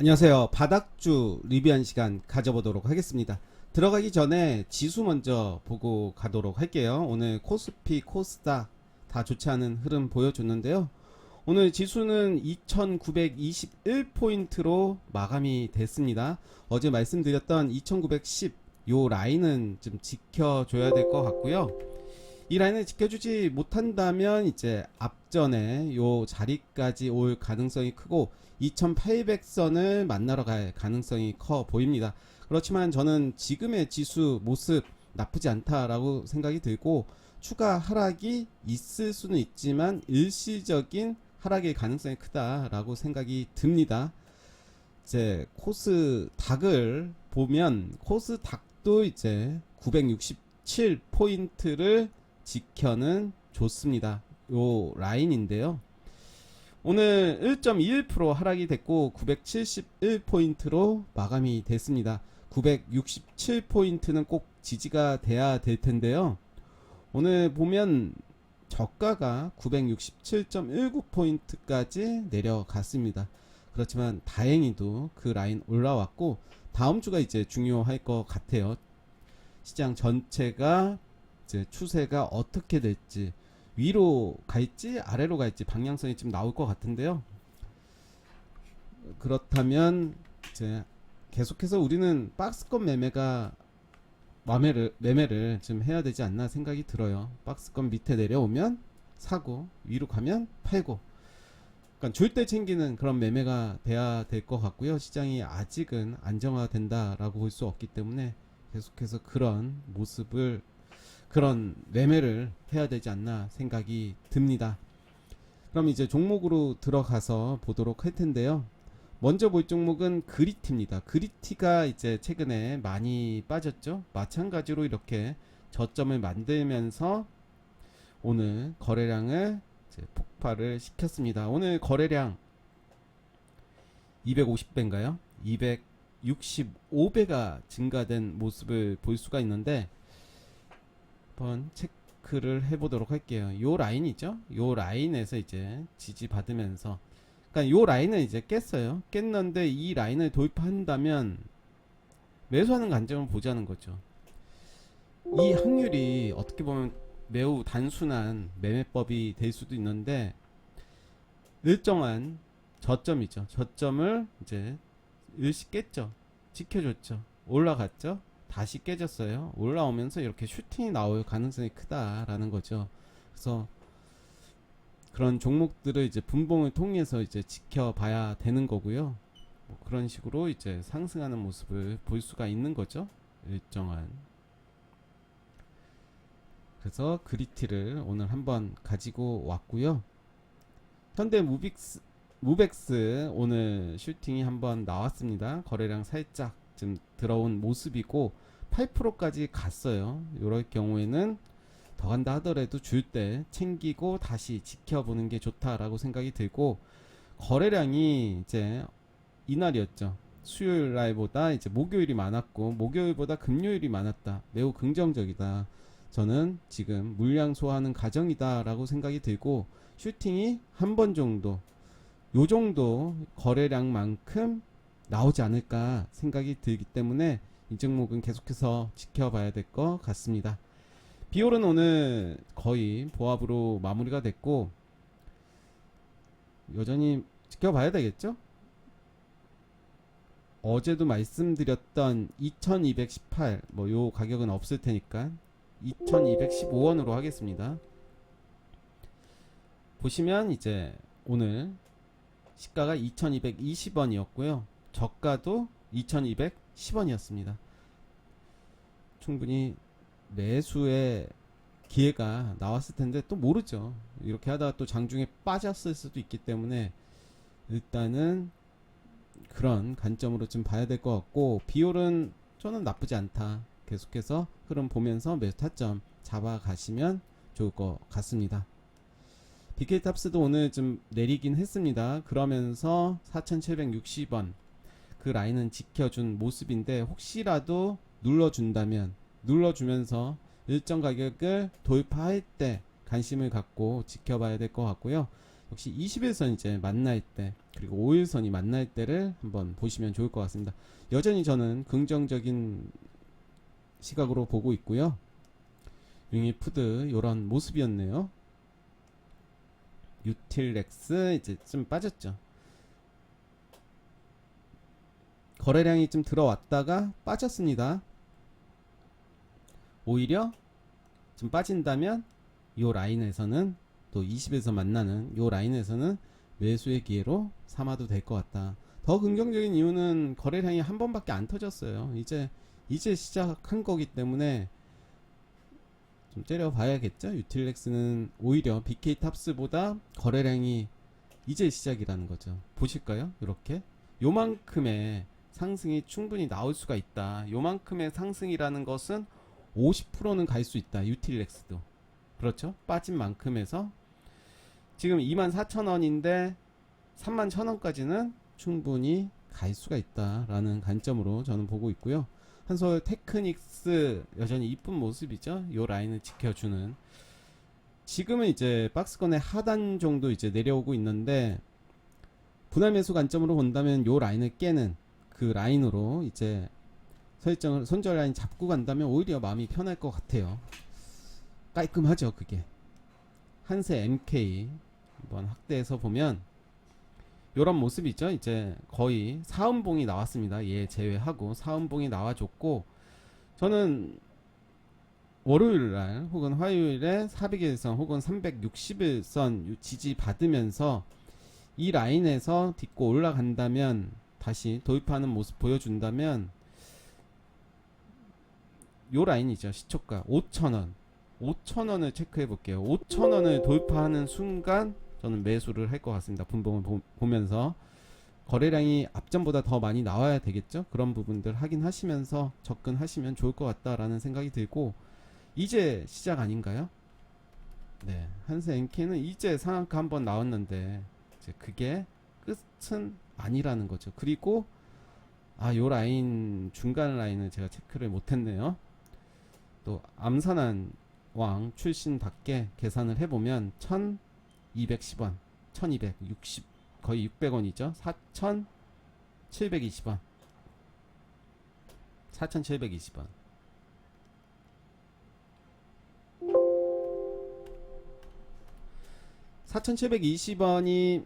안녕하세요. 바닥주 리뷰한 시간 가져보도록 하겠습니다. 들어가기 전에 지수 먼저 보고 가도록 할게요. 오늘 코스피, 코스닥 다 좋지 않은 흐름 보여줬는데요. 오늘 지수는 2921포인트로 마감이 됐습니다. 어제 말씀드렸던 2910 요 라인은 좀 지켜줘야 될 것 같고요. 이 라인을 지켜주지 못한다면 이제 앞전에 요 자리까지 올 가능성이 크고 2800선을 만나러 갈 가능성이 커 보입니다. 그렇지만 저는 지금의 지수 모습 나쁘지 않다라고 생각이 들고 추가 하락이 있을 수는 있지만 일시적인 하락의 가능성이 크다라고 생각이 듭니다. 이제 코스닥을 보면 코스닥도 이제 967포인트를 지켜는 좋습니다. 요 라인인데요. 오늘 1.21% 하락이 됐고 971포인트로 마감이 됐습니다. 967포인트는 꼭 지지가 돼야 될 텐데요. 오늘 보면 저가가 967.19포인트까지 내려갔습니다. 그렇지만 다행히도 그 라인 올라왔고 다음 주가 이제 중요할 것 같아요. 시장 전체가 이제 추세가 어떻게 될지 위로 갈지 아래로 갈지 방향성이 좀 나올 것 같은데요. 그렇다면 이제 계속해서 우리는 박스권 매매를 좀 해야 되지 않나 생각이 들어요. 박스권 밑에 내려오면 사고 위로 가면 팔고, 그러니까 줄 때 챙기는 그런 매매가 돼야 될 것 같고요. 시장이 아직은 안정화된다라고 볼 수 없기 때문에 계속해서 그런 매매를 해야 되지 않나 생각이 듭니다. 그럼 이제 종목으로 들어가서 보도록 할 텐데요. 먼저 볼 종목은 그리티입니다. 그리티가 이제 최근에 많이 빠졌죠. 마찬가지로 이렇게 저점을 만들면서 오늘 거래량을 이제 폭발을 시켰습니다. 오늘 거래량 250배인가요? 265배가 증가된 모습을 볼 수가 있는데 한번 체크를 해보도록 할게요. 요 라인이죠. 요 라인에서 이제 지지받으면서, 그러니까 요 라인을 이제 깼어요. 깼는데 이 라인을 돌파한다면 매수하는 관점을 보자는 거죠. 이 확률이 어떻게 보면 매우 단순한 매매법이 될 수도 있는데 일정한 저점이죠. 저점을 이제 일시 깼죠. 지켜줬죠. 올라갔죠. 다시 깨졌어요. 올라오면서 이렇게 슈팅이 나올 가능성이 크다라는 거죠. 그래서 그런 종목들을 이제 분봉을 통해서 이제 지켜봐야 되는 거고요. 뭐 그런 식으로 이제 상승하는 모습을 볼 수가 있는 거죠. 일정한. 그래서 그리티를 오늘 한번 가지고 왔고요. 현대 무벡스 오늘 슈팅이 한번 나왔습니다. 거래량 살짝 좀 들어온 모습이고 8%까지 갔어요. 이럴 경우에는 더 간다 하더라도 줄 때 챙기고 다시 지켜보는 게 좋다라고 생각이 들고, 거래량이 이제 이날이었죠. 수요일 날보다 이제 목요일이 많았고 목요일보다 금요일이 많았다. 매우 긍정적이다. 저는 지금 물량 소화하는 과정이다라고 생각이 들고, 슈팅이 한 번 정도, 요 정도 거래량만큼 나오지 않을까 생각이 들기 때문에 이 종목은 계속해서 지켜봐야 될 것 같습니다. 비올은 오늘 거의 보합으로 마무리가 됐고 여전히 지켜봐야 되겠죠. 어제도 말씀드렸던 2218 뭐 요 가격은 없을 테니까 2215원으로 하겠습니다. 보시면 이제 오늘 시가가 2220원이었고요. 저가도 2210원이었습니다. 충분히 매수의 기회가 나왔을 텐데 또 모르죠. 이렇게 하다가 또 장중에 빠졌을 수도 있기 때문에 일단은 그런 관점으로 좀 봐야 될 것 같고, 비올은 저는 나쁘지 않다. 계속해서 흐름 보면서 매수 타점 잡아가시면 좋을 것 같습니다. BK탑스도 오늘 좀 내리긴 했습니다. 그러면서 4760원 그 라인은 지켜준 모습인데 혹시라도 눌러주면서 일정 가격을 돌파할 때 관심을 갖고 지켜봐야 될 것 같고요. 역시 20일선 이제 만날 때 그리고 5일선이 만날 때를 한번 보시면 좋을 것 같습니다. 여전히 저는 긍정적인 시각으로 보고 있고요. 융이푸드 요런 모습이었네요. 유틸렉스 이제 좀 빠졌죠. 거래량이 좀 들어왔다가 빠졌습니다. 오히려 좀 빠진다면 요 라인에서는 또 20에서 만나는 요 라인에서는 매수의 기회로 삼아도 될 것 같다. 더 긍정적인 이유는 거래량이 한 번밖에 안 터졌어요. 이제 시작한 거기 때문에 좀 째려봐야겠죠. 유틸렉스는 오히려 BK탑스보다 거래량이 이제 시작이라는 거죠. 보실까요? 이렇게 요만큼의 상승이 충분히 나올 수가 있다. 요만큼의 상승이라는 것은 50%는 갈 수 있다. 유틸렉스도 그렇죠. 빠진 만큼에서 지금 24,000원인데 31,000원까지는 충분히 갈 수가 있다라는 관점으로 저는 보고 있고요. 한솔 테크닉스 여전히 이쁜 모습이죠. 요 라인을 지켜주는. 지금은 이제 박스권의 하단 정도 이제 내려오고 있는데 분할 매수 관점으로 본다면 요 라인을 깨는 그 라인으로 이제 설정을 손절 라인 잡고 간다면 오히려 마음이 편할 것 같아요. 깔끔하죠. 그게 한세 MK 한번 확대해서 보면 요런 모습이죠. 이제 거의 사음봉이 나왔습니다. 얘 제외하고 사음봉이 나와줬고 저는 월요일날 혹은 화요일에 400일선 혹은 360일선 지지 받으면서 이 라인에서 딛고 올라간다면 다시 도입하는 모습 보여준다면 요 라인이죠. 시초가 5,000원 5,000원을 체크해 볼게요. 5,000원을 돌파하는 순간 저는 매수를 할 것 같습니다. 분봉을 보면서 거래량이 앞전보다 더 많이 나와야 되겠죠. 그런 부분들 확인하시면서 접근하시면 좋을 것 같다라는 생각이 들고 이제 시작 아닌가요? 네, 한세 NK는 이제 상한가 한번 나왔는데 이제 그게 끝은 아니라는 거죠. 그리고 요 라인 중간 라인을 제가 체크를 못했네요. 또 암산한 왕 출신답게 계산을 해보면 1210원 1260 거의 600원이죠 4720원 4720원 4720원이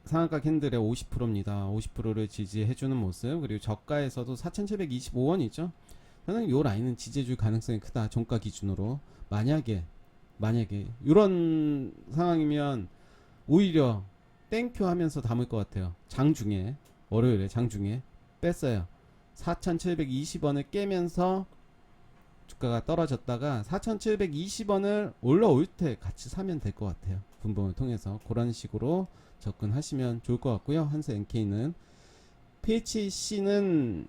상한가 캔들의 50%입니다 50%를 지지해주는 모습. 그리고 저가에서도 4725원이죠 저는 요 라인은 지지해줄 가능성이 크다. 종가 기준으로 만약에 이런 상황이면 오히려 땡큐 하면서 담을 것 같아요. 장중에 월요일에 장중에 뺐어요. 4720원을 깨면서 주가가 떨어졌다가 4720원을 올라올 때 같이 사면 될 것 같아요. 분봉을 통해서 그런 식으로 접근하시면 좋을 것 같고요. 한세 NK는 PHC는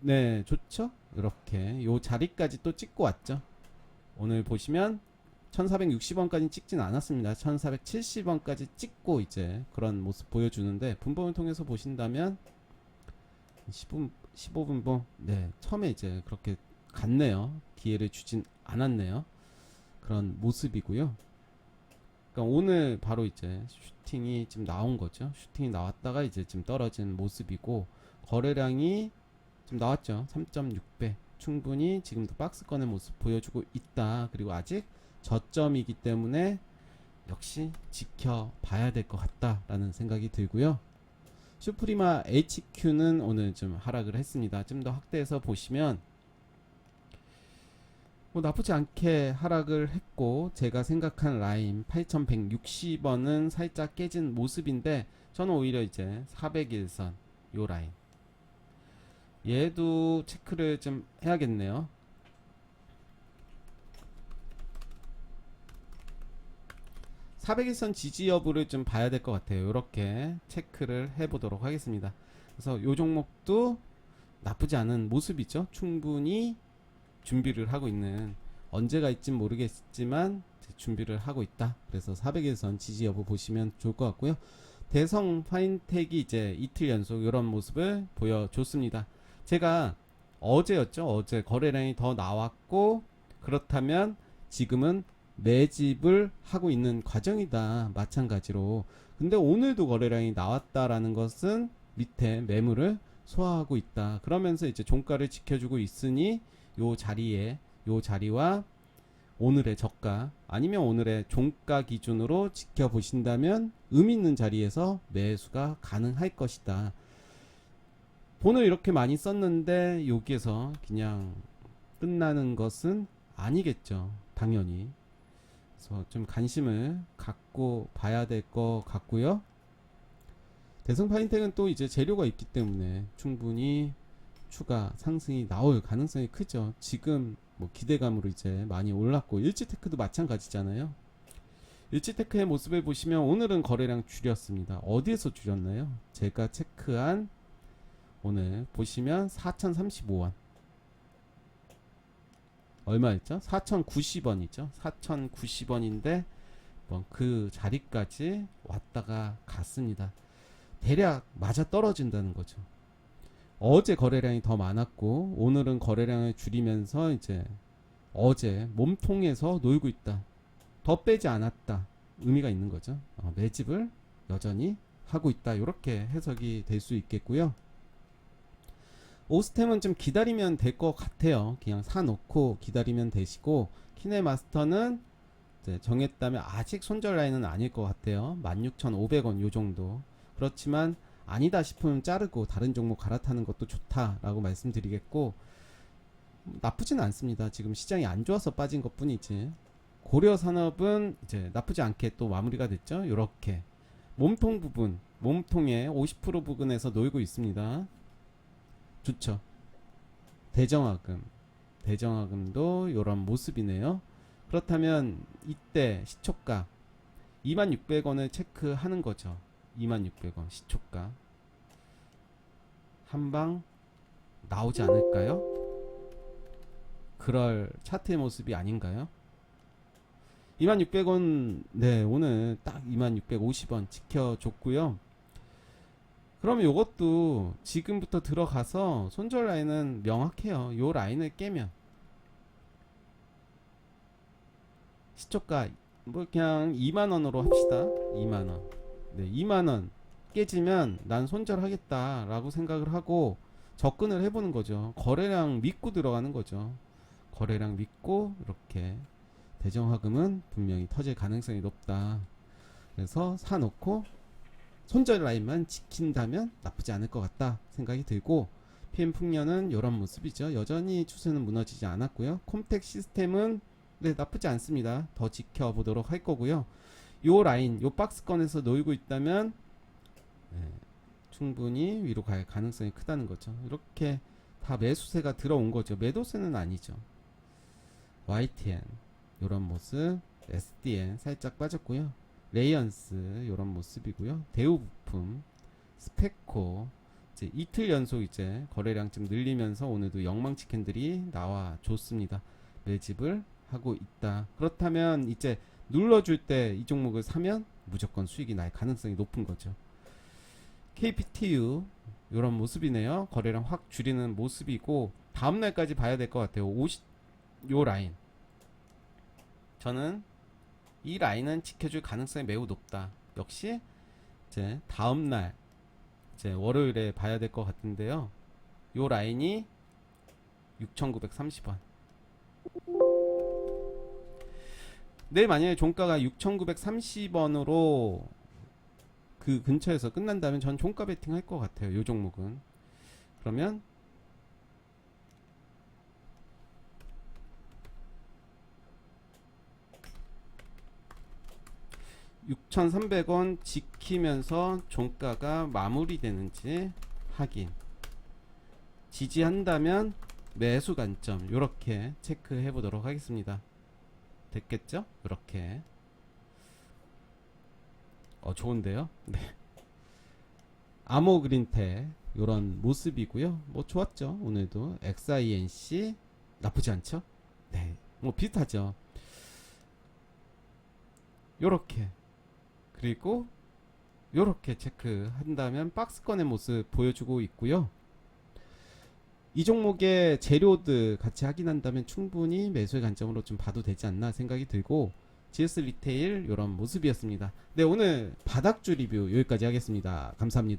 네 좋죠. 이렇게 요 자리까지 또 찍고 왔죠. 오늘 보시면 1460원까지 찍진 않았습니다. 1470원까지 찍고 이제 그런 모습 보여주는데 분봉을 통해서 보신다면 15분봉 네 처음에 이제 그렇게 갔네요. 기회를 주진 않았네요. 그런 모습이고요. 그러니까 오늘 바로 이제 슈팅이 지금 나온 거죠. 슈팅이 나왔다가 이제 지금 떨어진 모습이고 거래량이 좀 나왔죠. 3.6배 충분히 지금도 박스권의 모습 보여주고 있다. 그리고 아직 저점이기 때문에 역시 지켜봐야 될 것 같다라는 생각이 들고요. 슈프리마 HQ는 오늘 좀 하락을 했습니다. 좀 더 확대해서 보시면 뭐 나쁘지 않게 하락을 했고 제가 생각한 라인 8160원은 살짝 깨진 모습인데 저는 오히려 이제 400일선 요 라인 얘도 체크를 좀 해야겠네요. 400일선 지지 여부를 좀 봐야 될 것 같아요. 이렇게 체크를 해보도록 하겠습니다. 그래서 요 종목도 나쁘지 않은 모습이죠. 충분히 준비를 하고 있는 언제가 있진 모르겠지만 준비를 하고 있다. 그래서 400일선 지지 여부 보시면 좋을 것 같고요. 대성 파인텍이 이제 이틀 연속 이런 모습을 보여줬습니다. 제가 어제였죠. 어제 거래량이 더 나왔고 그렇다면 지금은 매집을 하고 있는 과정이다. 마찬가지로. 근데 오늘도 거래량이 나왔다라는 것은 밑에 매물을 소화하고 있다. 그러면서 이제 종가를 지켜주고 있으니 요 자리에 요 자리와 오늘의 저가 아니면 오늘의 종가 기준으로 지켜보신다면 의미 있는 자리에서 매수가 가능할 것이다. 돈을 이렇게 많이 썼는데 여기에서 그냥 끝나는 것은 아니겠죠. 당연히. 그래서 좀 관심을 갖고 봐야 될 것 같고요. 대성 파인텍은 또 이제 재료가 있기 때문에 충분히 추가 상승이 나올 가능성이 크죠. 지금 뭐 기대감으로 이제 많이 올랐고 일지테크도 마찬가지잖아요. 일지테크의 모습을 보시면 오늘은 거래량 줄였습니다. 어디에서 줄였나요? 제가 체크한 오늘 보시면 4035원 얼마였죠? 4090원이죠. 4090원인데 뭐 그 자리까지 왔다가 갔습니다. 대략 맞아 떨어진다는 거죠. 어제 거래량이 더 많았고 오늘은 거래량을 줄이면서 이제 어제 몸통에서 놀고 있다. 더 빼지 않았다. 의미가 있는 거죠. 매집을 여전히 하고 있다. 이렇게 해석이 될 수 있겠고요. 오스템은 좀 기다리면 될 것 같아요. 그냥 사놓고 기다리면 되시고 키네마스터는 이제 정했다면 아직 손절 라인은 아닐 것 같아요. 16,500원 요 정도. 그렇지만 아니다 싶으면 자르고 다른 종목 갈아타는 것도 좋다라고 말씀드리겠고 나쁘진 않습니다. 지금 시장이 안 좋아서 빠진 것 뿐이지. 고려산업은 이제 나쁘지 않게 또 마무리가 됐죠. 요렇게 몸통 부분, 몸통의 50% 부근에서 놀고 있습니다. 좋죠. 대정화금도 요런 모습이네요. 그렇다면 이때 시초가 26,000원을 체크하는 거죠. 26,000원 시초가 한방 나오지 않을까요? 그럴 차트의 모습이 아닌가요? 26,000원 네 오늘 딱 26,50원 지켜줬고요. 그럼 요것도 지금부터 들어가서 손절 라인은 명확해요. 요 라인을 깨면 시초가 뭐 그냥 2만원으로 합시다. 2만원 네 2만원 깨지면 난 손절하겠다 라고 생각을 하고 접근을 해보는 거죠. 거래량 믿고 들어가는 거죠. 거래량 믿고 이렇게 대정화금은 분명히 터질 가능성이 높다. 그래서 사놓고 손절 라인만 지킨다면 나쁘지 않을 것 같다 생각이 들고 PM풍년은 이런 모습이죠. 여전히 추세는 무너지지 않았고요. 콤텍 시스템은 네, 나쁘지 않습니다. 더 지켜보도록 할 거고요. 요 라인, 요 박스권에서 놀고 있다면 네, 충분히 위로 갈 가능성이 크다는 거죠. 이렇게 다 매수세가 들어온 거죠. 매도세는 아니죠. YTN 요런 모습, SDN 살짝 빠졌고요. 레이언스 요런 모습이고요. 대우부품, 스페코 이제 이틀 연속 이제 거래량 좀 늘리면서 오늘도 영망치 캔들이 나와 줬습니다. 매집을 하고 있다. 그렇다면 이제 눌러줄 때 이 종목을 사면 무조건 수익이 날 가능성이 높은 거죠. KPTU 요런 모습이네요. 거래량 확 줄이는 모습이고 다음날까지 봐야 될 것 같아요. 요 라인 저는 이 라인은 지켜줄 가능성이 매우 높다. 역시 이제 다음날 이제 월요일에 봐야 될 것 같은데요. 요 라인이 6,930원. 내일 만약에 종가가 6,930원으로 그 근처에서 끝난다면 전 종가 베팅 할 것 같아요. 요 종목은. 그러면 6,300원 지키면서 종가가 마무리되는지 확인. 지지한다면 매수 관점 요렇게 체크해 보도록 하겠습니다. 됐겠죠? 이렇게 좋은데요? 네. 아모그린텍 요런 모습이고요. 뭐 좋았죠. 오늘도 XINC 나쁘지 않죠? 네. 뭐 비슷하죠. 요렇게 그리고 요렇게 체크한다면 박스권의 모습 보여주고 있고요. 이 종목의 재료들 같이 확인한다면 충분히 매수의 관점으로 좀 봐도 되지 않나 생각이 들고 GS 리테일 이런 모습이었습니다. 네, 오늘 바닥주 리뷰 여기까지 하겠습니다. 감사합니다.